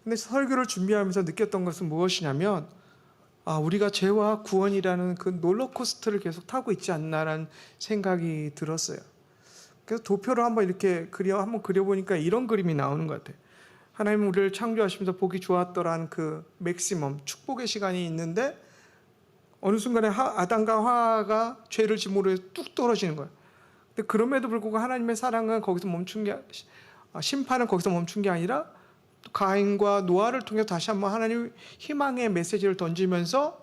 근데 설교를 준비하면서 느꼈던 것은 무엇이냐면, 우리가 죄와 구원이라는 그 롤러코스터를 계속 타고 있지 않나라는 생각이 들었어요. 그래서 도표를 한번 이렇게 한번 그려보니까 이런 그림이 나오는 것 같아요. 하나님 우리를 창조하시면서 보기 좋았더라는 그 맥시멈, 축복의 시간이 있는데, 어느 순간에 아담과 하와가 죄를 짐으로 해서 뚝 떨어지는 거예요. 근데 그럼에도 불구하고 하나님의 사랑은 거기서 심판은 거기서 멈춘 게 아니라, 가인과 노아를 통해 다시 한번 하나님 희망의 메시지를 던지면서,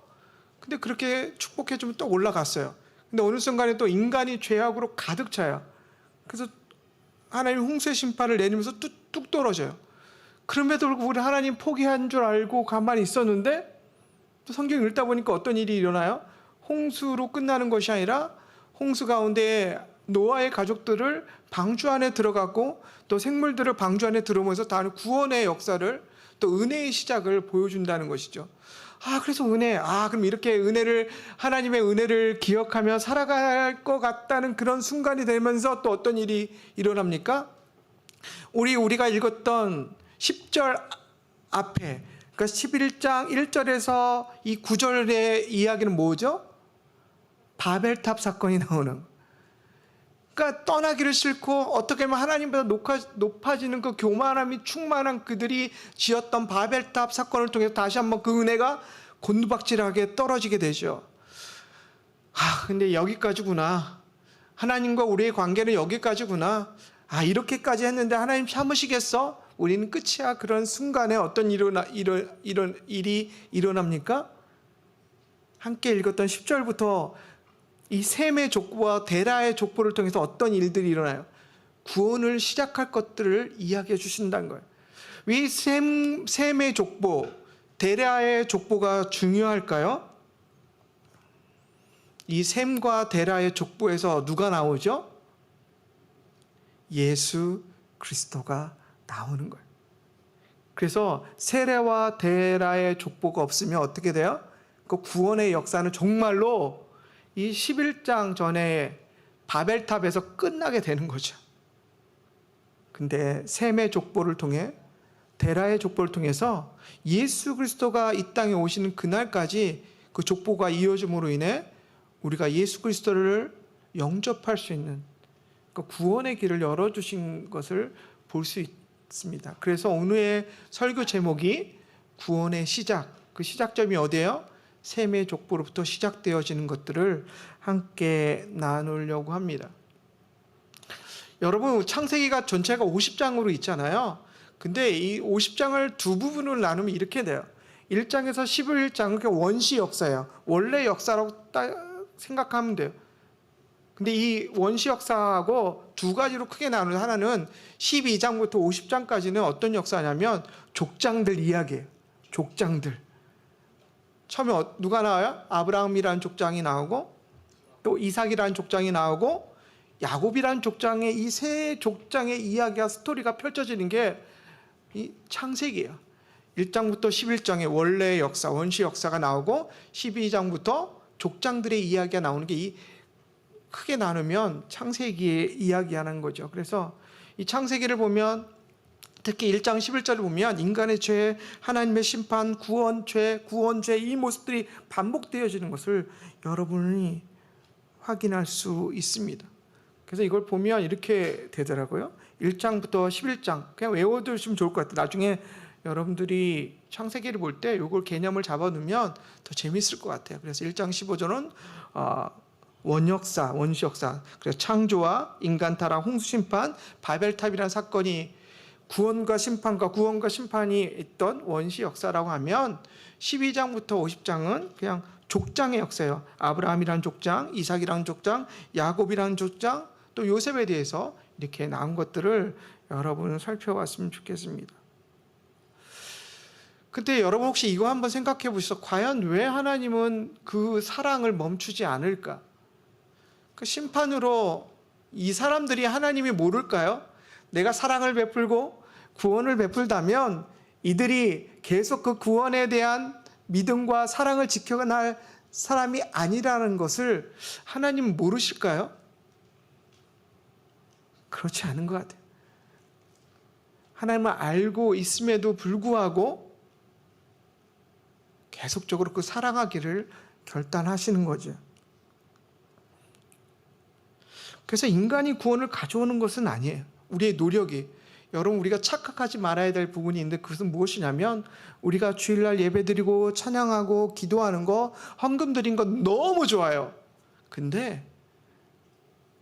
근데 그렇게 축복해 주면 또 올라갔어요. 근데 어느 순간에 또 인간이 죄악으로 가득 차요. 그래서 하나님 홍수의 심판을 내리면서 뚝 떨어져요. 그럼에도 불구하고 우리 하나님 포기한 줄 알고 가만히 있었는데, 또 성경 읽다 보니까 어떤 일이 일어나요? 홍수로 끝나는 것이 아니라 홍수 가운데 노아의 가족들을 방주 안에 들어가고, 또 생물들을 방주 안에 들어오면서 다른 구원의 역사를, 또 은혜의 시작을 보여준다는 것이죠. 그래서 그럼 이렇게 하나님의 은혜를 기억하며 살아갈 것 같다는 그런 순간이 되면서 또 어떤 일이 일어납니까? 우리가 읽었던 10절 앞에, 그러니까 11장 1절에서 이 9절의 이야기는 뭐죠? 바벨탑 사건이 나오는. 그러니까 떠나기를 싫고 어떻게 보면 하나님보다 높아지는 그 교만함이 충만한 그들이 지었던 바벨탑 사건을 통해서 다시 한번 그 은혜가 곤두박질하게 떨어지게 되죠. 근데 여기까지구나. 하나님과 우리의 관계는 여기까지구나. 이렇게까지 했는데 하나님 참으시겠어? 우리는 끝이야. 그런 순간에 어떤 일이 일어납니까? 함께 읽었던 10절부터 이 셈의 족보와 데라의 족보를 통해서 어떤 일들이 일어나요? 구원을 시작할 것들을 이야기해 주신다는 거예요. 왜 셈의 족보, 데라의 족보가 중요할까요? 이 셈과 데라의 족보에서 누가 나오죠? 예수 그리스도가 나오는 거예요. 그래서 세례와 데라의 족보가 없으면 어떻게 돼요? 그 구원의 역사는 정말로 이 11장 전에 바벨탑에서 끝나게 되는 거죠. 근데 셈의 족보를 통해, 데라의 족보를 통해서 예수 그리스도가 이 땅에 오시는 그날까지 그 족보가 이어짐으로 인해 우리가 예수 그리스도를 영접할 수 있는 그 구원의 길을 열어주신 것을 볼 수 있습니다. 그래서 오늘의 설교 제목이 구원의 시작, 그 시작점이 어디예요? 셈의 족보로부터 시작되어지는 것들을 함께 나누려고 합니다. 여러분, 창세기가 전체가 50장으로 있잖아요. 근데 이 50장을 두 부분으로 나누면 이렇게 돼요. 1장에서 11장은 원시 역사예요. 원래 역사라고 생각하면 돼요. 근데 이 원시 역사하고 두 가지로 크게 나누는, 하나는 12장부터 50장까지는 어떤 역사냐면 족장들 이야기예요. 족장들. 처음에 누가 나와요? 아브라함이라는 족장이 나오고, 또 이삭이라는 족장이 나오고, 야곱이라는 족장의 이 세 족장의 이야기와 스토리가 펼쳐지는 게 이 창세기예요. 1장부터 11장의 원래의 역사, 원시 역사가 나오고, 12장부터 족장들의 이야기가 나오는 게, 이 크게 나누면 창세기의 이야기하는 거죠. 그래서 이 창세기를 보면, 특히 1장 11절을 보면 인간의 죄, 하나님의 심판, 구원죄 이 모습들이 반복되어지는 것을 여러분이 확인할 수 있습니다. 그래서 이걸 보면 이렇게 되더라고요. 1장부터 11장 그냥 외워두시면 좋을 것 같아요. 나중에 여러분들이 창세기를 볼 때 이걸 개념을 잡아놓으면 더 재밌을 것 같아요. 그래서 1장 15절은 원시 역사, 그래서 창조와 인간 타락, 홍수 심판, 바벨탑이라는 사건이 구원과 심판이 있던 원시 역사라고 하면, 12장부터 50장은 그냥 족장의 역사예요. 아브라함이라는 족장, 이삭이라는 족장, 야곱이라는 족장, 또 요셉에 대해서 이렇게 나온 것들을 여러분은 살펴봤으면 좋겠습니다. 근데 여러분 혹시 이거 한번 생각해 보셔서, 과연 왜 하나님은 그 사랑을 멈추지 않을까? 그 심판으로 이 사람들이 하나님이 모를까요? 내가 사랑을 베풀고 구원을 베풀다면 이들이 계속 그 구원에 대한 믿음과 사랑을 지켜갈 사람이 아니라는 것을 하나님 모르실까요? 그렇지 않은 것 같아요. 하나님을 알고 있음에도 불구하고 계속적으로 그 사랑하기를 결단하시는 거죠. 그래서 인간이 구원을 가져오는 것은 아니에요. 우리의 노력이. 여러분, 우리가 착각하지 말아야 될 부분이 있는데 그것은 무엇이냐면, 우리가 주일날 예배드리고 찬양하고 기도하는 거, 헌금 드린 거 너무 좋아요. 근데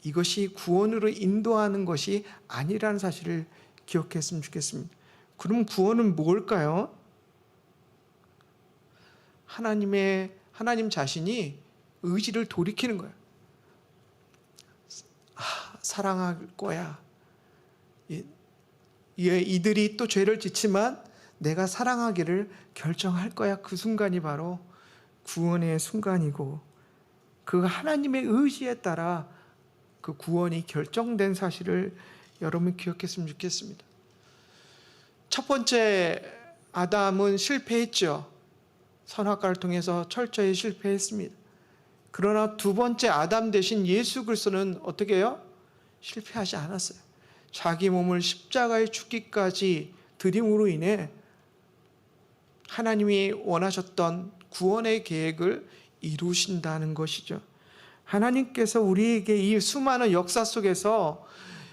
이것이 구원으로 인도하는 것이 아니라는 사실을 기억했으면 좋겠습니다. 그럼 구원은 뭘까요? 하나님 자신이 의지를 돌이키는 거예요. 사랑할 거야. 이들이 또 죄를 짓지만 내가 사랑하기를 결정할 거야. 그 순간이 바로 구원의 순간이고, 그 하나님의 의지에 따라 그 구원이 결정된 사실을 여러분 기억했으면 좋겠습니다. 첫 번째 아담은 실패했죠. 선악과를 통해서 철저히 실패했습니다. 그러나 두 번째 아담 대신 예수 그리스도는 어떻게 해요? 실패하지 않았어요. 자기 몸을 십자가에 죽기까지 드림으로 인해 하나님이 원하셨던 구원의 계획을 이루신다는 것이죠. 하나님께서 우리에게 이 수많은 역사 속에서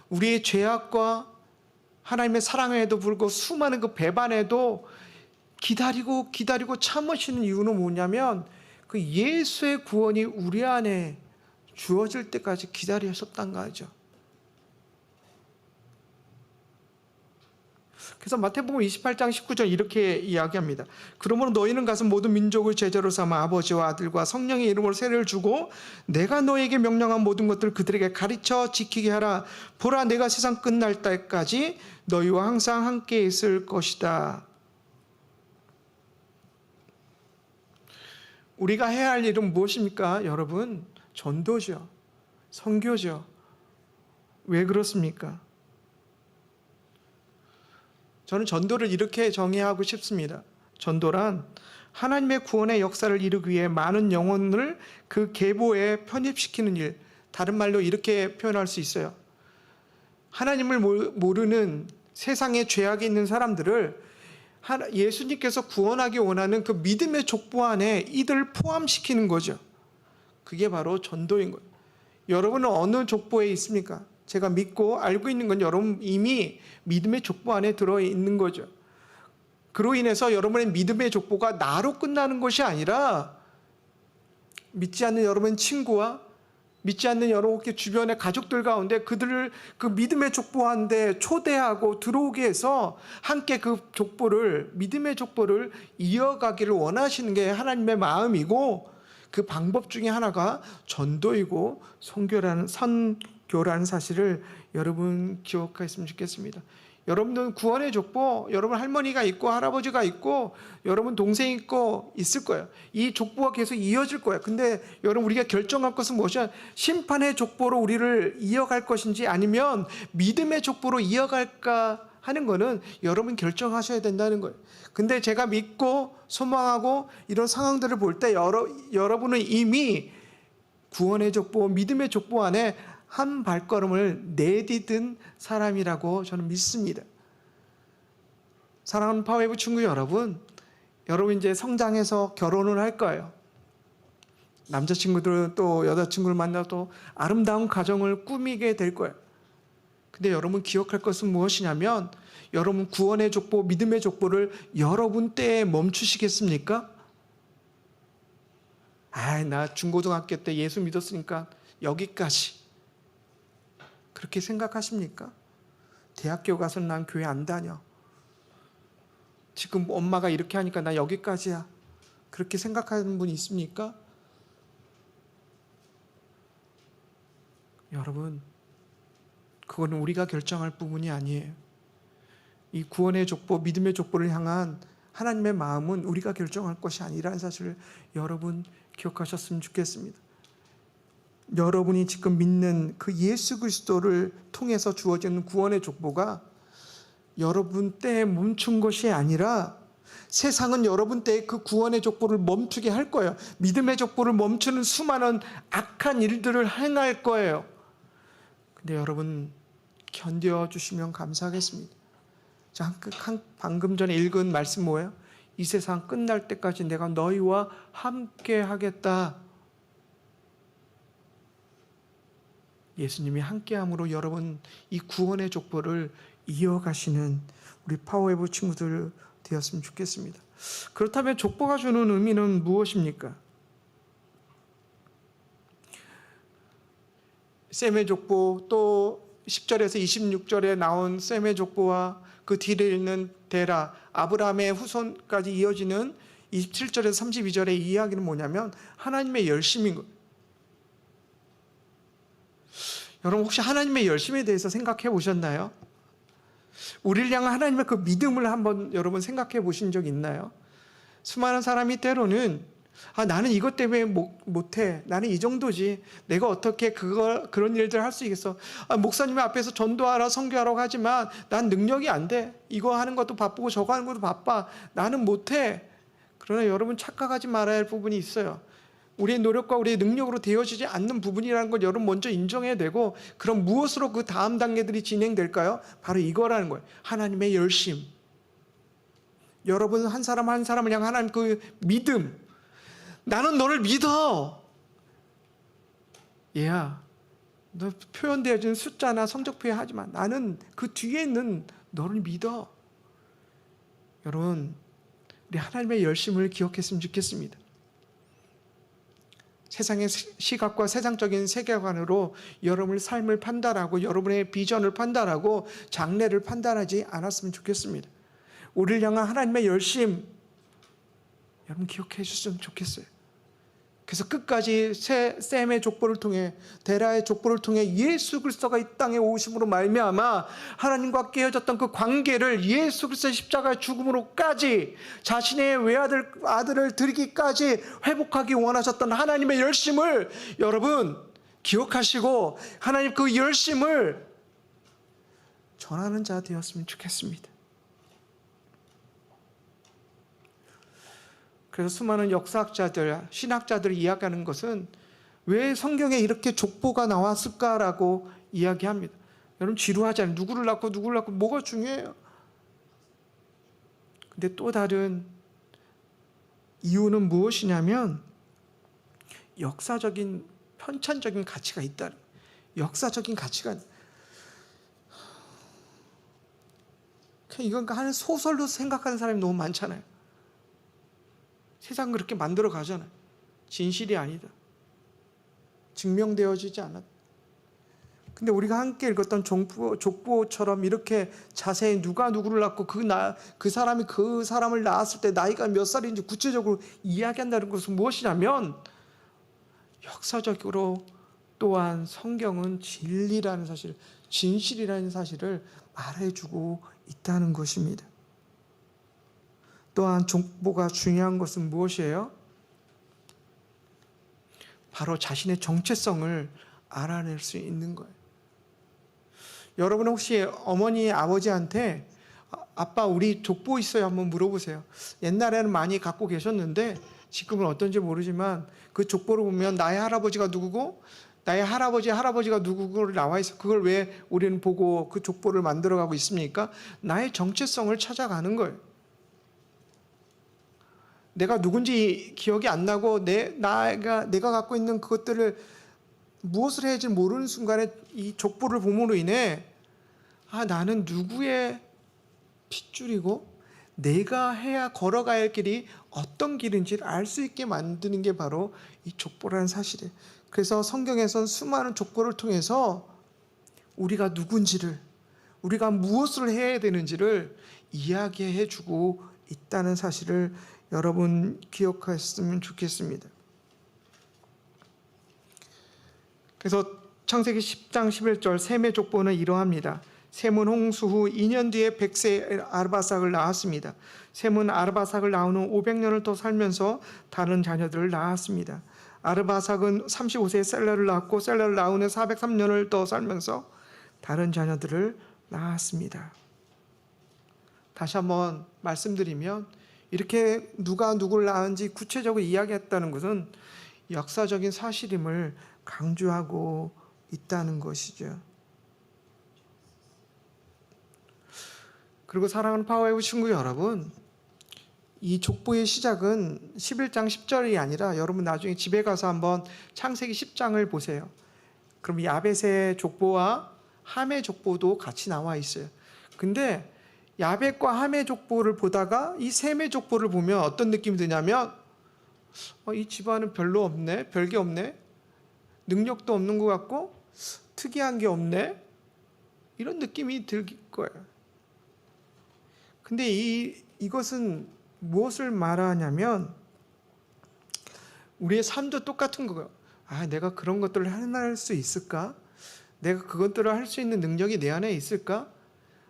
우리의 죄악과 하나님의 사랑에도 불구하고 수많은 그 배반에도 기다리고 참으시는 이유는 뭐냐면, 그 예수의 구원이 우리 안에 주어질 때까지 기다리셨다는 거죠. 그래서 마태복음 28장 19절 이렇게 이야기합니다. 그러므로 너희는 가서 모든 민족을 제자로 삼아 아버지와 아들과 성령의 이름으로 세례를 주고 내가 너희에게 명령한 모든 것들을 그들에게 가르쳐 지키게 하라. 보라, 내가 세상 끝날 때까지 너희와 항상 함께 있을 것이다. 우리가 해야 할 일은 무엇입니까? 여러분, 전도죠. 선교죠. 왜 그렇습니까? 저는 전도를 이렇게 정의하고 싶습니다. 전도란 하나님의 구원의 역사를 이루기 위해 많은 영혼을 그 계보에 편입시키는 일. 다른 말로 이렇게 표현할 수 있어요. 하나님을 모르는 세상에 죄악이 있는 사람들을 예수님께서 구원하기 원하는 그 믿음의 족보 안에 이들을 포함시키는 거죠. 그게 바로 전도인 거예요. 여러분은 어느 족보에 있습니까? 제가 믿고 알고 있는 건 여러분 이미 믿음의 족보 안에 들어있는 거죠. 그로 인해서 여러분의 믿음의 족보가 나로 끝나는 것이 아니라 믿지 않는 여러분 친구와 믿지 않는 여러 주변의 가족들 가운데 그들을 그 믿음의 족보한데 초대하고 들어오게 해서 함께 그 족보를, 믿음의 족보를 이어가기를 원하시는 게 하나님의 마음이고, 그 방법 중에 하나가 전도이고 선교라는 사실을 여러분 기억하셨으면 좋겠습니다. 여러분들 구원의 족보, 여러분 할머니가 있고 할아버지가 있고 여러분 동생 있고 있을 거예요. 이 족보가 계속 이어질 거예요. 근데 여러분, 우리가 결정할 것은 무엇이냐? 심판의 족보로 우리를 이어갈 것인지 아니면 믿음의 족보로 이어갈까 하는 거는 여러분 결정하셔야 된다는 거예요. 근데 제가 믿고 소망하고 이런 상황들을 볼 때 여러분은 이미 구원의 족보, 믿음의 족보 안에 한 발걸음을 내디딘 사람이라고 저는 믿습니다. 사랑하는 파워웨이브 친구 여러분 이제 성장해서 결혼을 할 거예요. 남자친구들은 또 여자친구를 만나도 아름다운 가정을 꾸미게 될 거예요. 근데 여러분 기억할 것은 무엇이냐면, 여러분 구원의 족보, 믿음의 족보를 여러분 때에 멈추시겠습니까? 나 중고등학교 때 예수 믿었으니까 여기까지. 그렇게 생각하십니까? 대학교 가서는 난 교회 안 다녀. 지금 엄마가 이렇게 하니까 나 여기까지야. 그렇게 생각하는 분 있습니까? 여러분, 그거는 우리가 결정할 부분이 아니에요. 이 구원의 족보, 믿음의 족보를 향한 하나님의 마음은 우리가 결정할 것이 아니라는 사실을 여러분 기억하셨으면 좋겠습니다. 여러분이 지금 믿는 그 예수 그리스도를 통해서 주어지는 구원의 족보가 여러분 때에 멈춘 것이 아니라 세상은 여러분 때에 그 구원의 족보를 멈추게 할 거예요. 믿음의 족보를 멈추는 수많은 악한 일들을 행할 거예요. 근데 여러분 견뎌주시면 감사하겠습니다. 방금 전에 읽은 말씀 뭐예요? 이 세상 끝날 때까지 내가 너희와 함께 하겠다. 예수님이 함께함으로 여러분 이 구원의 족보를 이어가시는 우리 파워웨브 친구들 되었으면 좋겠습니다. 그렇다면 족보가 주는 의미는 무엇입니까? 셈의 족보, 또 10절에서 26절에 나온 셈의 족보와 그 뒤를 잇는 데라, 아브라함의 후손까지 이어지는 27절에서 32절의 이야기는 뭐냐면 하나님의 열심인 거예요. 여러분 혹시 하나님의 열심에 대해서 생각해 보셨나요? 우리를 향한 하나님의 그 믿음을 한번 여러분 생각해 보신 적 있나요? 수많은 사람이 때로는 나는 이것 때문에 못해. 나는 이 정도지. 내가 어떻게 그런 일들 할 수 있겠어. 목사님 앞에서 전도하라, 선교하라고 하지만 난 능력이 안 돼. 이거 하는 것도 바쁘고 저거 하는 것도 바빠. 나는 못해. 그러나 여러분 착각하지 말아야 할 부분이 있어요. 우리의 노력과 우리의 능력으로 되어지지 않는 부분이라는 걸 여러분 먼저 인정해야 되고, 그럼 무엇으로 그 다음 단계들이 진행될까요? 바로 이거라는 거예요. 하나님의 열심. 여러분 한 사람 한 사람을 향한 하나님 그 믿음. 나는 너를 믿어. 얘야, 너 표현되어진 숫자나 성적표에 하지 마. 나는 그 뒤에 있는 너를 믿어. 여러분, 우리 하나님의 열심을 기억했으면 좋겠습니다. 세상의 시각과 세상적인 세계관으로 여러분의 삶을 판단하고 여러분의 비전을 판단하고 장래를 판단하지 않았으면 좋겠습니다. 우리를 향한 하나님의 열심 여러분 기억해 주셨으면 좋겠어요. 그래서 끝까지 셈의 족보를 통해, 데라의 족보를 통해 예수 그리스도가 이 땅에 오심으로 말미암아 하나님과 깨어졌던 그 관계를 예수 그리스도의 십자가의 죽음으로까지 자신의 아들을 드리기까지 회복하기 원하셨던 하나님의 열심을 여러분 기억하시고 하나님 그 열심을 전하는 자 되었으면 좋겠습니다. 그래서 수많은 역사학자들, 신학자들이 이야기하는 것은 왜 성경에 이렇게 족보가 나왔을까라고 이야기합니다. 여러분 지루하잖아요. 누구를 낳고 뭐가 중요해요? 근데 또 다른 이유는 무엇이냐면 역사적인 편찬적인 가치가 있다는 거예요. 역사적인 가치가. 이건 하는 소설로 생각하는 사람이 너무 많잖아요. 세상 그렇게 만들어 가잖아요. 진실이 아니다. 증명되어지지 않았다. 근데 우리가 함께 읽었던 족보처럼 이렇게 자세히 누가 누구를 낳고 그 사람이 그 사람을 낳았을 때 나이가 몇 살인지 구체적으로 이야기한다는 것은 무엇이냐면 역사적으로 또한 성경은 진리라는 사실, 진실이라는 사실을 말해주고 있다는 것입니다. 또한 족보가 중요한 것은 무엇이에요? 바로 자신의 정체성을 알아낼 수 있는 거예요. 여러분 혹시 어머니, 아버지한테 아빠 우리 족보 있어요? 한번 물어보세요. 옛날에는 많이 갖고 계셨는데 지금은 어떤지 모르지만 그 족보를 보면 나의 할아버지가 누구고 나의 할아버지가 누구고 나와 있어. 그걸 왜 우리는 보고 그 족보를 만들어가고 있습니까? 나의 정체성을 찾아가는 거예요. 내가 누군지 기억이 안 나고 내가 갖고 있는 그것들을 무엇을 해야 할지 모르는 순간에 이 족보를 봄으로 인해 나는 누구의 핏줄이고 내가 해야 걸어가야 할 길이 어떤 길인지를 알 수 있게 만드는 게 바로 이 족보라는 사실이에요. 그래서 성경에선 수많은 족보를 통해서 우리가 누군지를, 우리가 무엇을 해야 되는지를 이야기해 주고 있다는 사실을 여러분 기억하셨으면 좋겠습니다. 그래서 창세기 10장 11절 셈의 족보는 이러합니다. 셈은 홍수 후 2년 뒤에 100세 아르바삭을 낳았습니다. 셈은 아르바삭을 낳은 후 500년을 더 살면서 다른 자녀들을 낳았습니다. 아르바삭은 35세에 셀라를 낳았고 셀라를 낳은 후 403년을 더 살면서 다른 자녀들을 낳았습니다. 다시 한번 말씀드리면 이렇게 누가 누구를 낳은지 구체적으로 이야기했다는 것은 역사적인 사실임을 강조하고 있다는 것이죠. 그리고 사랑하는 파워웨이브 친구 여러분, 이 족보의 시작은 11장 10절이 아니라 여러분 나중에 집에 가서 한번 창세기 10장을 보세요. 그럼 야벳의 족보와 함의 족보도 같이 나와 있어요. 근데 야벳과 함의 족보를 보다가 이 셈의 족보를 보면 어떤 느낌이 드냐면 이 집안은 별로 없네, 별게 없네, 능력도 없는 것 같고 특이한 게 없네, 이런 느낌이 들 거예요. 근데 이것은 무엇을 말하냐면 우리의 삶도 똑같은 거예요. 내가 그런 것들을 해낼 수 있을까? 내가 그것들을 할 수 있는 능력이 내 안에 있을까?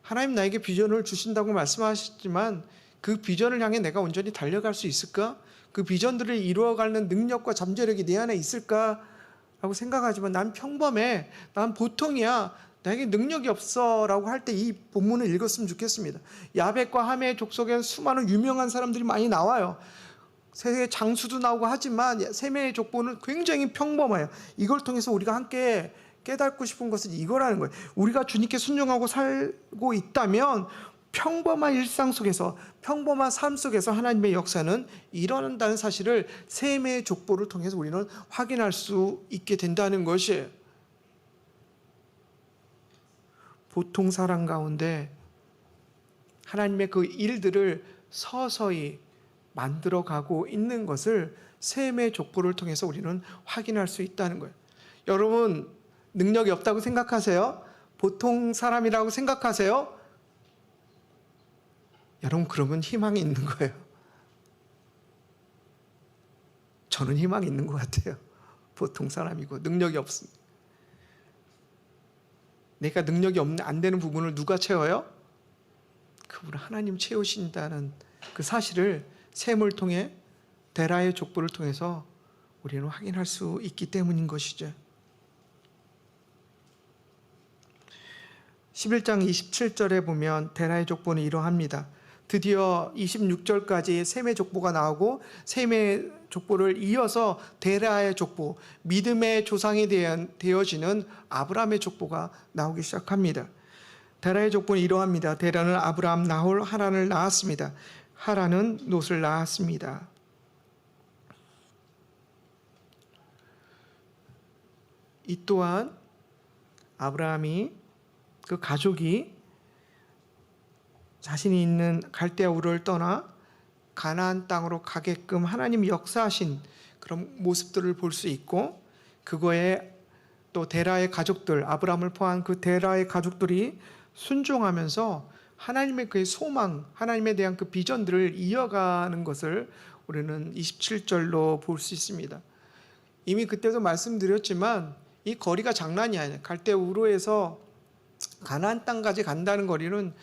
하나님 나에게 비전을 주신다고 말씀하셨지만 그 비전을 향해 내가 온전히 달려갈 수 있을까? 그 비전들을 이루어가는 능력과 잠재력이 내 안에 있을까? 라고 생각하지만 난 평범해, 난 보통이야, 나에게 능력이 없어 라고 할 때 이 본문을 읽었으면 좋겠습니다. 야벳과 함의 족속에는 수많은 유명한 사람들이 많이 나와요. 세계 장수도 나오고 하지만 셈의 족보는 굉장히 평범해요. 이걸 통해서 우리가 함께 깨닫고 싶은 것은 이거라는 거예요. 우리가 주님께 순종하고 살고 있다면 평범한 일상 속에서, 평범한 삶 속에서 하나님의 역사는 일어난다는 사실을 셈의 족보를 통해서 우리는 확인할 수 있게 된다는 것이에요. 보통 사람 가운데 하나님의 그 일들을 서서히 만들어가고 있는 것을 셈의 족보를 통해서 우리는 확인할 수 있다는 거예요. 여러분 능력이 없다고 생각하세요? 보통 사람이라고 생각하세요? 여러분 그러면 희망이 있는 거예요. 저는 희망이 있는 것 같아요. 보통 사람이고 능력이 없습니다. 내가 능력이 안 되는 부분을 누가 채워요? 그분을 하나님 채우신다는 그 사실을 셈을 통해 데라의 족보를 통해서 우리는 확인할 수 있기 때문인 것이죠. 11장 27절에 보면 데라의 족보는 이러합니다. 드디어 26절까지 셈의 족보가 나오고 셈의 족보를 이어서 데라의 족보, 믿음의 조상이 되어지는 아브라함의 족보가 나오기 시작합니다. 데라의 족보는 이러합니다. 데라는 아브라함, 나홀, 하란을 낳았습니다. 하란은 롯을 낳았습니다. 이 또한 아브라함이 그 가족이 자신이 있는 갈대아 우르를 떠나 가나안 땅으로 가게끔 하나님이 역사하신 그런 모습들을 볼 수 있고, 그거에 또 데라의 가족들, 아브라함을 포함한 그 데라의 가족들이 순종하면서 하나님의 그 소망, 하나님에 대한 그 비전들을 이어가는 것을 우리는 27절로 볼 수 있습니다. 이미 그때도 말씀드렸지만 이 거리가 장난이 아니에요. 갈대아 우르에서 가나안 땅까지 간다는 거리는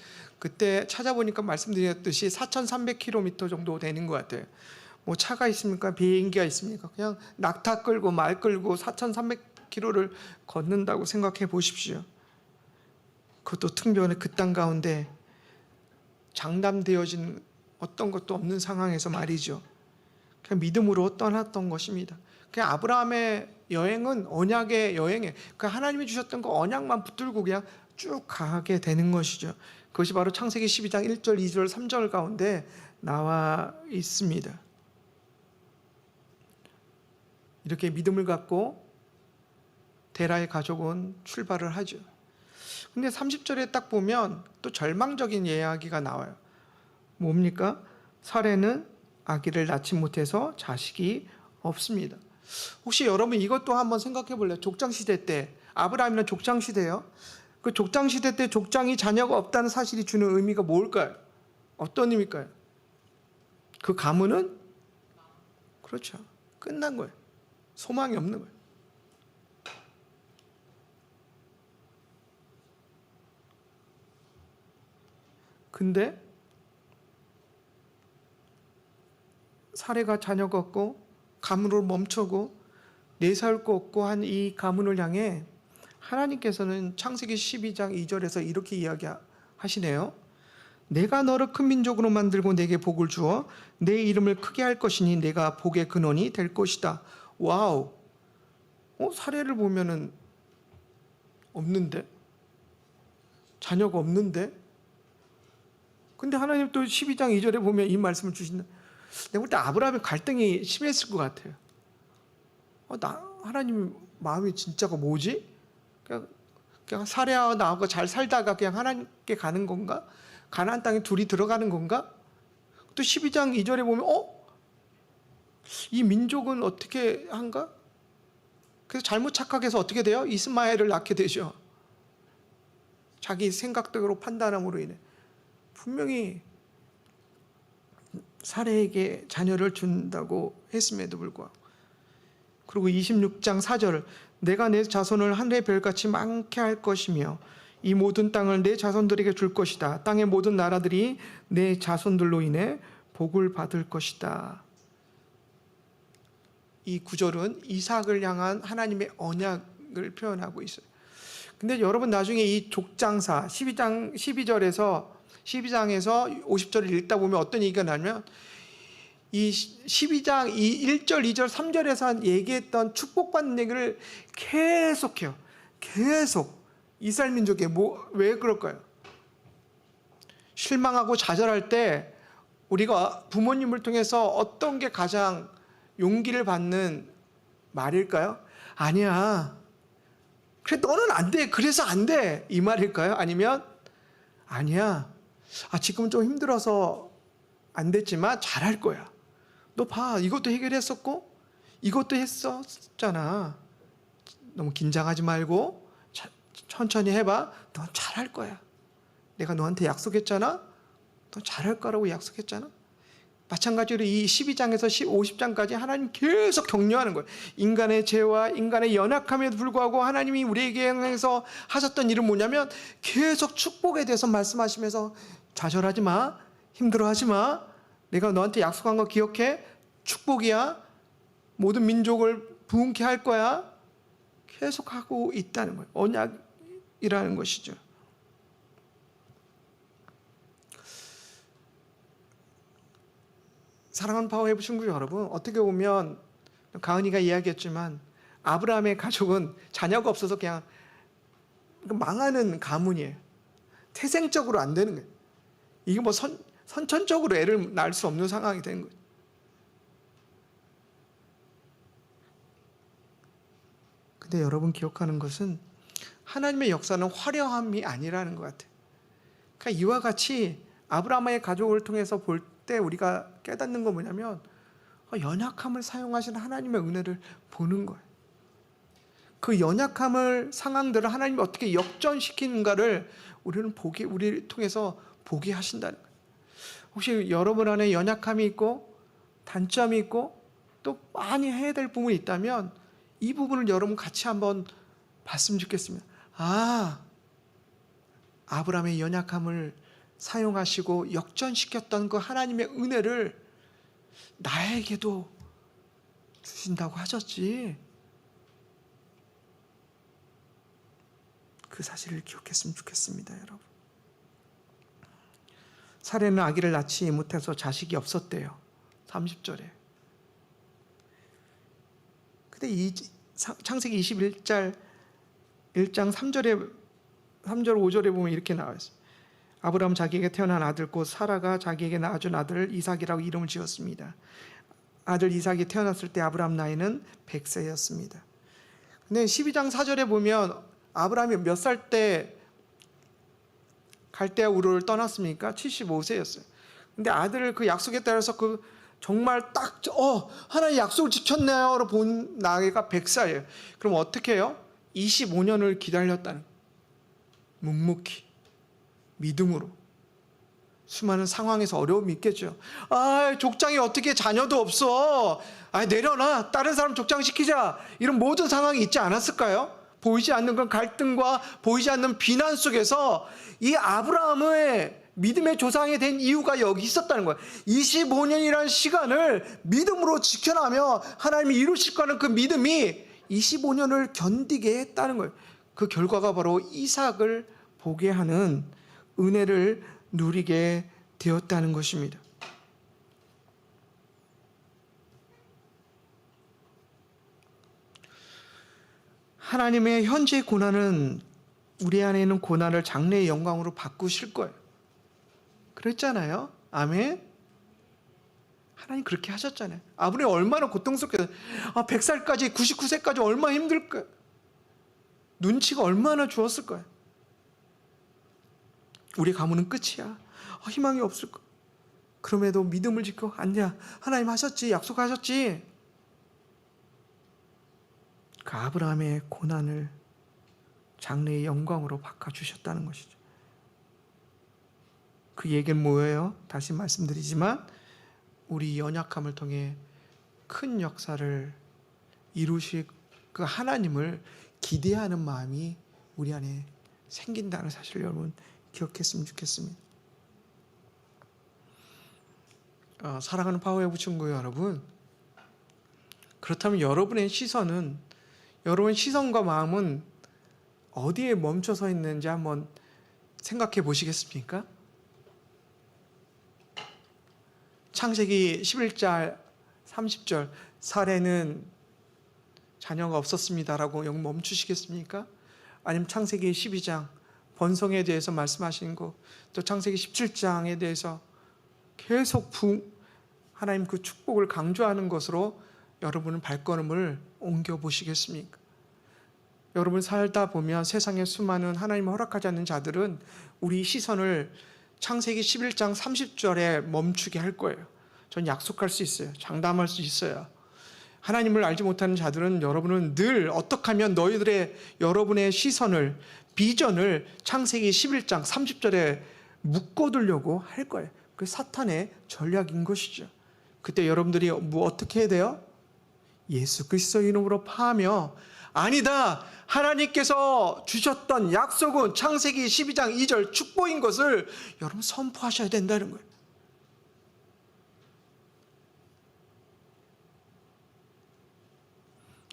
그때 찾아보니까 말씀드렸듯이 4,300km 정도 되는 것 같아요. 뭐 차가 있습니까? 비행기가 있습니까? 그냥 낙타 끌고 말 끌고 4,300km를 걷는다고 생각해 보십시오. 그것도 특별히 그 땅 가운데 장담되어진 어떤 것도 없는 상황에서 말이죠. 그냥 믿음으로 떠났던 것입니다. 그냥 아브라함의 여행은 언약의 여행이에요. 그러니까 하나님이 주셨던 그 언약만 붙들고 그냥 쭉 가게 되는 것이죠. 그것이 바로 창세기 12장 1절, 2절, 3절 가운데 나와 있습니다. 이렇게 믿음을 갖고 데라의 가족은 출발을 하죠. 근데 30절에 딱 보면 또 절망적인 이야기가 나와요. 뭡니까? 사레는 아기를 낳지 못해서 자식이 없습니다. 혹시 여러분 이것도 한번 생각해 볼래요? 족장시대 때, 아브라함이는 족장시대예요. 그 족장시대 때 족장이 자녀가 없다는 사실이 주는 의미가 뭘까요? 어떤 의미일까요? 그 가문은 그렇죠, 끝난 거예요. 소망이 없는 거예요. 근데 사례가 자녀가 없고 가문으로 멈추고 내세울 거 없고 한 이 가문을 향해 하나님께서는 창세기 12장 2절에서 이렇게 이야기하시네요. 내가 너를 큰 민족으로 만들고 내게 복을 주어 내 이름을 크게 할 것이니 내가 복의 근원이 될 것이다. 와우. 사례를 보면은 없는데, 자녀가 없는데, 근데 하나님 또 12장 2절에 보면 이 말씀을 주신다. 내가 볼 때 아브라함의 갈등이 심했을 것 같아요. 하나님 마음이 진짜가 뭐지? 그냥 사례와 나하고 잘 살다가 그냥 하나님께 가는 건가? 가나안 땅에 둘이 들어가는 건가? 또 12장 2절에 보면 이 민족은 어떻게 한가? 그래서 잘못 착각해서 어떻게 돼요? 이스마엘을 낳게 되죠. 자기 생각대로 판단함으로 인해. 분명히 사례에게 자녀를 준다고 했음에도 불구하고. 그리고 26장 4절, 내가 내 자손을 하늘의 별같이 많게 할 것이며 이 모든 땅을 내 자손들에게 줄 것이다. 땅의 모든 나라들이 내 자손들로 인해 복을 받을 것이다. 이 구절은 이삭을 향한 하나님의 언약을 표현하고 있어요. 근데 여러분 나중에 이 족장사 12장에서 50절을 읽다 보면 어떤 얘기가 나냐면 이 12장 1절, 2절, 3절에서 얘기했던 축복받는 얘기를 계속해요. 계속 이스라엘 민족에 왜 그럴까요? 실망하고 좌절할 때 우리가 부모님을 통해서 어떤 게 가장 용기를 받는 말일까요? 아니야. 그래 너는 안 돼. 그래서 안 돼. 이 말일까요? 아니면 아니야. 지금은 좀 힘들어서 안 됐지만 잘할 거야. 너 봐. 이것도 해결했었고 이것도 했었잖아. 너무 긴장하지 말고 천천히 해봐. 넌 잘할 거야. 내가 너한테 약속했잖아. 너 잘할 거라고 약속했잖아. 마찬가지로 이 12장에서 50장까지 하나님 계속 격려하는 거예요. 인간의 죄와 인간의 연약함에도 불구하고 하나님이 우리에게 향해서 하셨던 일은 뭐냐면 계속 축복에 대해서 말씀하시면서 좌절하지 마. 힘들어하지 마. 내가 너한테 약속한 거 기억해. 축복이야. 모든 민족을 부흥케 할 거야. 계속하고 있다는 거예요. 언약이라는 것이죠. 사랑하는 파워웨이브 친구 여러분, 어떻게 보면 가은이가 이야기했지만 아브라함의 가족은 자녀가 없어서 그냥 망하는 가문이에요. 태생적으로 안 되는 거예요. 이게 뭐 선천적으로 애를 낳을 수 없는 상황이 된 거예요. 근데 여러분 기억하는 것은 하나님의 역사는 화려함이 아니라는 것 같아요. 그러니까 이와 같이 아브라함의 가족을 통해서 볼 때 우리가 깨닫는 건 뭐냐면 연약함을 사용하시는 하나님의 은혜를 보는 거예요. 그 연약함을 상황들을 하나님이 어떻게 역전시키는가를 우리를 통해서 보게 하신다는 거예요. 혹시 여러분 안에 연약함이 있고 단점이 있고 또 많이 해야 될 부분이 있다면 이 부분을 여러분 같이 한번 봤으면 좋겠습니다. 아브라함의 연약함을 사용하시고 역전시켰던 그 하나님의 은혜를 나에게도 주신다고 하셨지. 그 사실을 기억했으면 좋겠습니다, 여러분. 사례는 아기를 낳지 못해서 자식이 없었대요. 30절에. 근데 이 창세기 21장 3절 5절에 보면 이렇게 나와 있어요. 아브라함 자기에게 태어난 아들 곧 사라가 자기에게 낳아준 아들을 이삭이라고 이름을 지었습니다. 아들 이삭이 태어났을 때 아브라함 나이는 100세였습니다. 근데 12장 4절에 보면 아브라함이 몇 살 때 갈대아 우르를 떠났습니까? 75세였어요. 근데 아들을 그 약속에 따라서 정말 딱 하나님 약속을 지켰네요로 본 나이가 100살이에요. 그럼 어떻게 해요? 25년을 기다렸다는, 묵묵히 믿음으로. 수많은 상황에서 어려움이 있겠죠. 족장이 어떻게 자녀도 없어. 내려놔. 다른 사람 족장시키자. 이런 모든 상황이 있지 않았을까요? 보이지 않는 그런 갈등과 보이지 않는 비난 속에서 이 아브라함의 믿음의 조상이 된 이유가 여기 있었다는 거예요. 25년이라는 시간을 믿음으로 지켜나며 하나님이 이루실 거라는 그 믿음이 25년을 견디게 했다는 거예요. 그 결과가 바로 이삭을 보게 하는 은혜를 누리게 되었다는 것입니다. 하나님의 현재의 고난은 우리 안에 있는 고난을 장래의 영광으로 바꾸실 거예요. 그랬잖아요. 아멘. 하나님 그렇게 하셨잖아요. 아브라함이 얼마나 고통스럽게 100살까지 99세까지 얼마나 힘들까. 눈치가 얼마나 주었을 거예요. 우리 가문은 끝이야. 희망이 없을 거야. 그럼에도 믿음을 지켜 아니야. 하나님 하셨지. 약속하셨지. 그 아브라함의 고난을 장래의 영광으로 바꿔주셨다는 것이죠. 그 얘기는 뭐예요? 다시 말씀드리지만 우리 연약함을 통해 큰 역사를 이루실 그 하나님을 기대하는 마음이 우리 안에 생긴다는 사실을 여러분 기억했으면 좋겠습니다. 사랑하는 파워웨브 친구 여러분, 그렇다면 여러분의 시선은, 여러분의 시선과 마음은 어디에 멈춰서 있는지 한번 생각해 보시겠습니까? 창세기 11장 30절 사레는 자녀가 없었습니다라고 여기 멈추시겠습니까? 아니면 창세기 12장 번성에 대해서 말씀하시는 거, 또 창세기 17장에 대해서 계속 하나님 그 축복을 강조하는 것으로 여러분은 발걸음을 옮겨 보시겠습니까? 여러분 살다 보면 세상에 수많은 하나님을 허락하지 않는 자들은 우리 시선을 창세기 11장 30절에 멈추게 할 거예요. 전 약속할 수 있어요. 장담할 수 있어요. 하나님을 알지 못하는 자들은 여러분은 늘 어떻게 하면 여러분의 시선을, 비전을 창세기 11장 30절에 묶어두려고 할 거예요. 그게 사탄의 전략인 것이죠. 그때 여러분들이 어떻게 해야 돼요? 예수 그리스도의 이름으로 파하며, 아니다, 하나님께서 주셨던 약속은 창세기 12장 2절 축복인 것을 여러분 선포하셔야 된다는 거예요.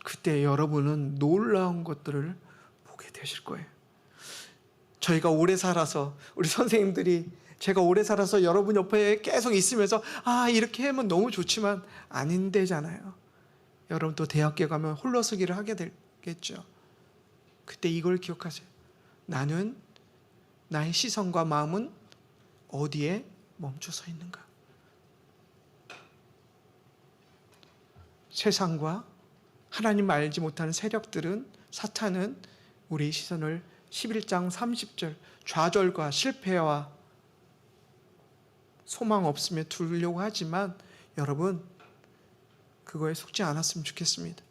그때 여러분은 놀라운 것들을 보게 되실 거예요. 저희가 오래 살아서, 우리 선생님들이 제가 오래 살아서 여러분 옆에 계속 있으면서 이렇게 하면 너무 좋지만 아닌데잖아요. 여러분 또 대학교 가면 홀로서기를 하게 되겠죠. 그때 이걸 기억하세요. 나는, 나의 시선과 마음은 어디에 멈춰서 있는가? 세상과 하나님 알지 못하는 세력들은, 사탄은 우리의 시선을 11장 30절 좌절과 실패와 소망 없음에 두려고 하지만 여러분 그거에 속지 않았으면 좋겠습니다.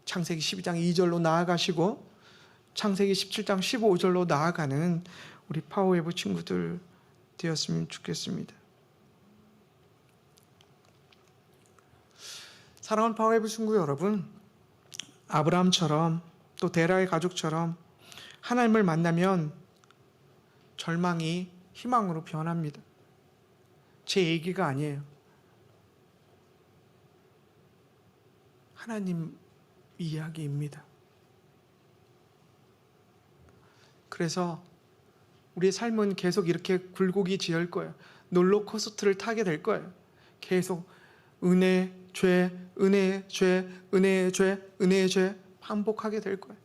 창세기 12장 2절로 나아가시고 창세기 17장 15절로 나아가는 우리 파워웨브 친구들 되었으면 좋겠습니다. 사랑하는 파워웨브 친구 여러분, 아브라함처럼 또 데라의 가족처럼 하나님을 만나면 절망이 희망으로 변합니다. 제 얘기가 아니에요. 하나님 이야기입니다. 그래서 우리의 삶은 계속 이렇게 굴곡이 지을 거예요. 롤러코스터를 타게 될 거예요. 계속 은혜, 죄, 은혜, 죄, 은혜, 죄, 은혜, 죄 반복하게 될 거예요.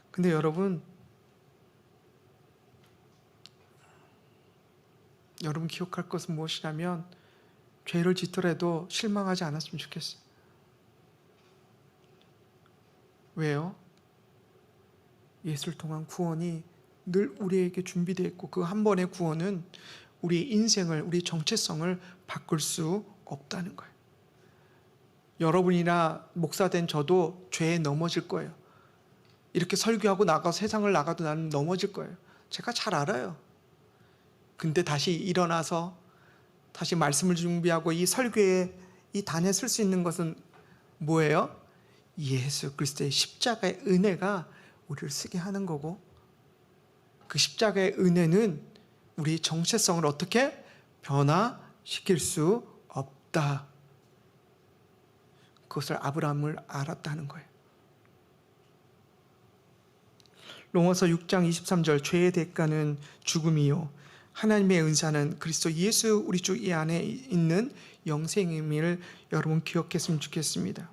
근데 여러분 기억할 것은 무엇이냐면 죄를 짓더라도 실망하지 않았으면 좋겠어요. 왜요? 예수를 통한 구원이 늘 우리에게 준비되어 있고 그 한 번의 구원은 우리 인생을, 우리 정체성을 바꿀 수 없다는 거예요. 여러분이나 목사된 저도 죄에 넘어질 거예요. 이렇게 설교하고 나가서 세상을 나가도 나는 넘어질 거예요. 제가 잘 알아요. 근데 다시 일어나서 다시 말씀을 준비하고 이 설교에 이 단에 쓸 수 있는 것은 뭐예요? 예수 그리스도의 십자가의 은혜가 우리를 쓰게 하는 거고, 그 십자가의 은혜는 우리 정체성을 어떻게 변화시킬 수 없다. 그것을 아브라함을 알았다는 거예요. 로마서 6장 23절 죄의 대가는 죽음이요 하나님의 은사는 그리스도 예수 우리 주 이 안에 있는 영생임을 여러분 기억했으면 좋겠습니다.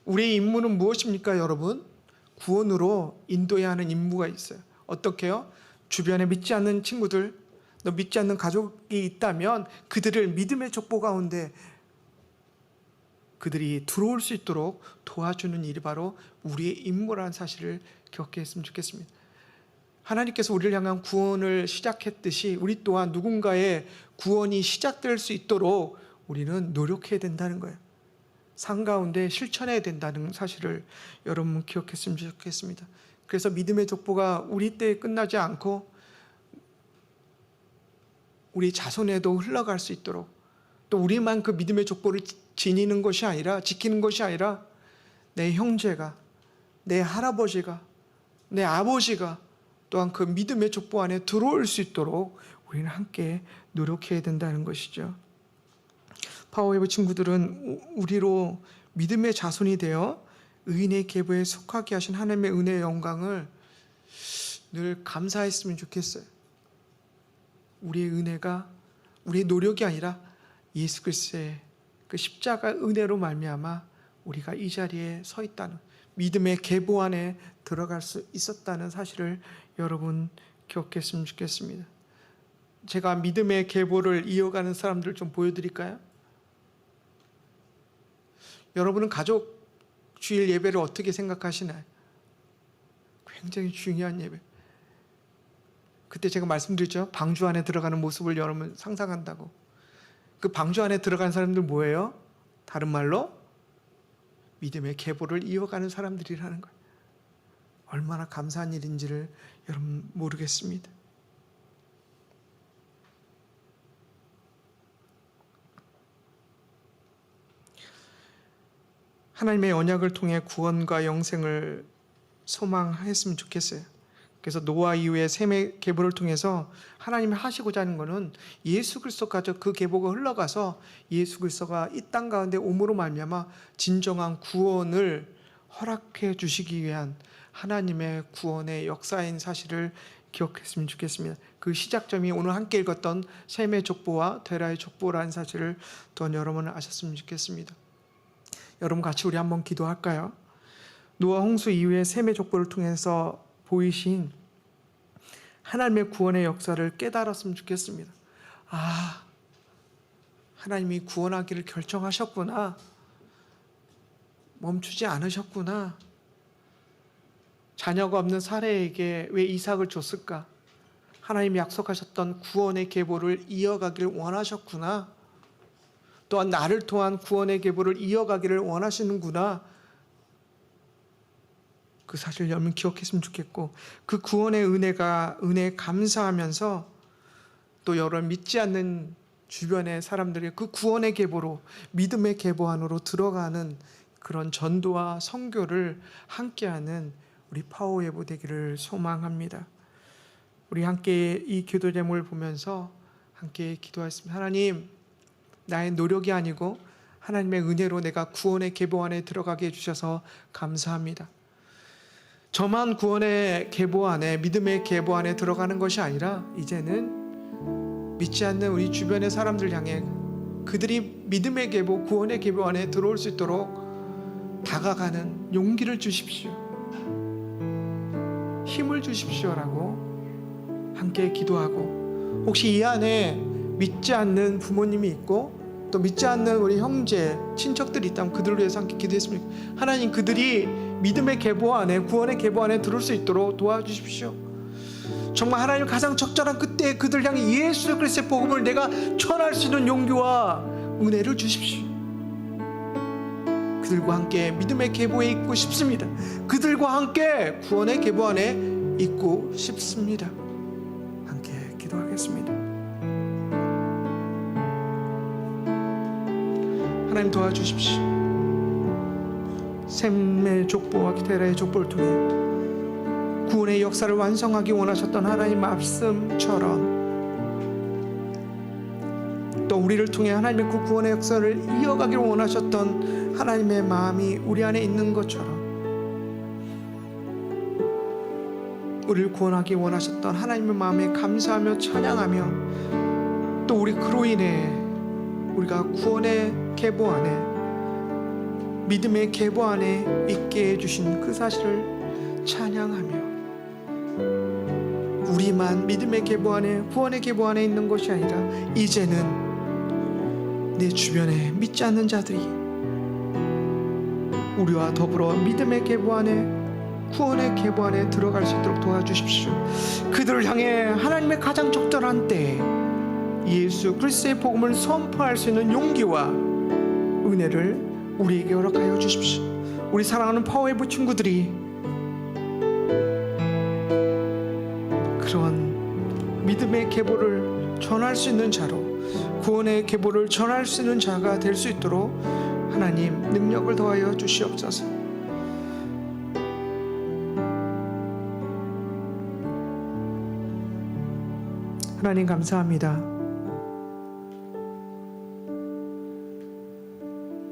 우리의 임무는 무엇입니까 여러분? 구원으로 인도해야 하는 임무가 있어요. 어떻게요? 주변에 믿지 않는 친구들, 또 믿지 않는 가족이 있다면 그들을 믿음의 족보 가운데 그들이 들어올 수 있도록 도와주는 일이 바로 우리의 임무라는 사실을 기억했으면 좋겠습니다. 하나님께서 우리를 향한 구원을 시작했듯이 우리 또한 누군가의 구원이 시작될 수 있도록 우리는 노력해야 된다는 거예요. 삶 가운데 실천해야 된다는 사실을 여러분 기억했으면 좋겠습니다. 그래서 믿음의 족보가 우리 때에 끝나지 않고 우리 자손에도 흘러갈 수 있도록, 또 우리만 그 믿음의 족보를 지키는 것이 아니라 내 형제가, 내 할아버지가, 내 아버지가 또한 그 믿음의 족보 안에 들어올 수 있도록 우리는 함께 노력해야 된다는 것이죠. 파워웨이브 친구들은 우리로 믿음의 자손이 되어 의인의 계보에 속하게 하신 하나님의 은혜의 영광을 늘 감사했으면 좋겠어요. 우리의 은혜가 우리의 노력이 아니라 예수 그리스도의 그 십자가 은혜로 말미암아 우리가 이 자리에 서 있다는, 믿음의 계보 안에 들어갈 수 있었다는 사실을 여러분 기억했으면 좋겠습니다. 제가 믿음의 계보를 이어가는 사람들 좀 보여드릴까요? 여러분은 가족 주일 예배를 어떻게 생각하시나요? 굉장히 중요한 예배. 그때 제가 말씀드렸죠. 방주 안에 들어가는 모습을 여러분 상상한다고. 그 방주 안에 들어간 사람들 뭐예요? 다른 말로 믿음의 계보를 이어가는 사람들이라는 거예요. 얼마나 감사한 일인지를 여러분 모르겠습니다. 하나님의 언약을 통해 구원과 영생을 소망했으면 좋겠어요. 그래서 노아 이후에 셈의 계보를 통해서 하나님이 하시고자 하는 것은 예수 그리스도까지 그 계보가 흘러가서 예수 그리스도가 이 땅 가운데 오므로 말미암아 진정한 구원을 허락해 주시기 위한 하나님의 구원의 역사인 사실을 기억했으면 좋겠습니다. 그 시작점이 오늘 함께 읽었던 셈의 족보와 데라의 족보라는 사실을 또 여러분 아셨으면 좋겠습니다. 여러분 같이 우리 한번 기도할까요? 노아 홍수 이후에 셈의 족보를 통해서 보이신 하나님의 구원의 역사를 깨달았으면 좋겠습니다. 아, 하나님이 구원하기를 결정하셨구나. 멈추지 않으셨구나. 자녀가 없는 사레에게 왜 이삭을 줬을까? 하나님이 약속하셨던 구원의 계보를 이어가기를 원하셨구나. 또한 나를 통한 구원의 계보를 이어가기를 원하시는구나. 그 사실을 여러분 기억했으면 좋겠고, 그 구원의 은혜에 감사하면서 또 여러분 믿지 않는 주변의 사람들의 그 구원의 계보로, 믿음의 계보 안으로 들어가는 그런 전도와 선교를 함께하는 우리 파워웨이브 되기를 소망합니다. 우리 함께 이 기도 제목을 보면서 함께 기도하겠습니다. 하나님, 나의 노력이 아니고 하나님의 은혜로 내가 구원의 계보 안에 들어가게 해주셔서 감사합니다. 저만 구원의 계보 안에, 믿음의 계보 안에 들어가는 것이 아니라 이제는 믿지 않는 우리 주변의 사람들 향해 그들이 믿음의 계보, 구원의 계보 안에 들어올 수 있도록 다가가는 용기를 주십시오. 힘을 주십시오라고 함께 기도하고, 혹시 이 안에 믿지 않는 부모님이 있고 또 믿지 않는 우리 형제, 친척들이 있다면 그들을 위해서 함께 기도했습니다. 하나님, 그들이 믿음의 계보 안에, 구원의 계보 안에 들어올 수 있도록 도와주십시오. 정말 하나님 가장 적절한 그때 그들 향해 예수 그리스도의 복음을 내가 전할 수 있는 용기와 은혜를 주십시오. 그들과 함께 믿음의 계보에 있고 싶습니다. 그들과 함께 구원의 계보 안에 있고 싶습니다. 함께 기도하겠습니다. 하나님 도와주십시오. 셈의 족보와 데라의 족보를 통해 구원의 역사를 완성하기 원하셨던 하나님 말씀처럼, 또 우리를 통해 하나님의 그 구원의 역사를 이어가기를 원하셨던 하나님의 마음이 우리 안에 있는 것처럼, 우리를 구원하기 원하셨던 하나님의 마음에 감사하며 찬양하며, 또 우리 그로 인해 우리가 구원의 계보 안에, 믿음의 계보 안에 있게 해주신 그 사실을 찬양하며 우리만 믿음의 계보 안에, 구원의 계보 안에 있는 것이 아니라 이제는 내 주변에 믿지 않는 자들이 우리와 더불어 믿음의 계보 안에, 구원의 계보 안에 들어갈 수 있도록 도와주십시오. 그들을 향해 하나님의 가장 적절한 때에 예수 그리스도의 복음을 선포할 수 있는 용기와 은혜를 우리에게 허락하여 주십시오. 우리 사랑하는 파워웨이브 친구들이 그런 믿음의 계보를 전할 수 있는 자로, 구원의 계보를 전할 수 있는 자가 될 수 있도록 하나님 능력을 더하여 주시옵소서. 하나님 감사합니다.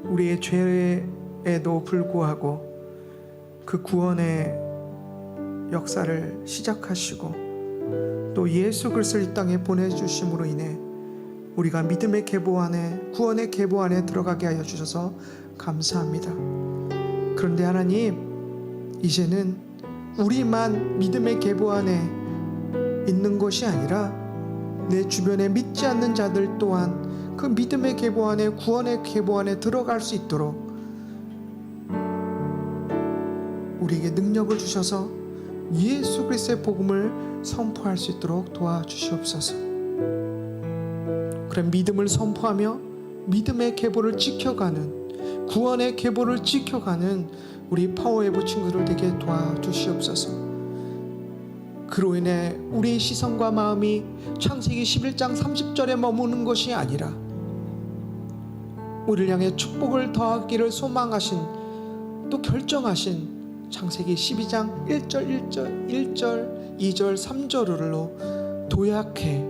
우리의 죄에도 불구하고 그 구원의 역사를 시작하시고 또 예수 그리스도를 이 땅에 보내주심으로 인해 우리가 믿음의 계보 안에, 구원의 계보 안에 들어가게 하여 주셔서 감사합니다. 그런데 하나님, 이제는 우리만 믿음의 계보 안에 있는 것이 아니라 내 주변에 믿지 않는 자들 또한 그 믿음의 계보 안에, 구원의 계보 안에 들어갈 수 있도록 우리에게 능력을 주셔서 예수 그리스도의 복음을 선포할 수 있도록 도와주시옵소서. 그런 믿음을 선포하며 믿음의 계보를 지켜가는, 구원의 계보를 지켜가는 우리 파워웨이브 친구들 되게 도와주시옵소서. 그로 인해 우리의 시선과 마음이 창세기 11장 30절에 머무는 것이 아니라 우리를 향해 축복을 더하기를 소망하신, 또 결정하신 창세기 12장 1절, 2절, 3절로 도약해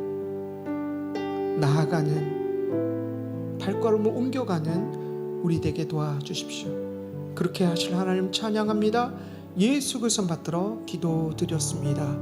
나아가는, 발걸음을 옮겨가는 우리 되게 도와주십시오. 그렇게 하실 하나님 찬양합니다. 예수 그리스도 받들어 기도드렸습니다.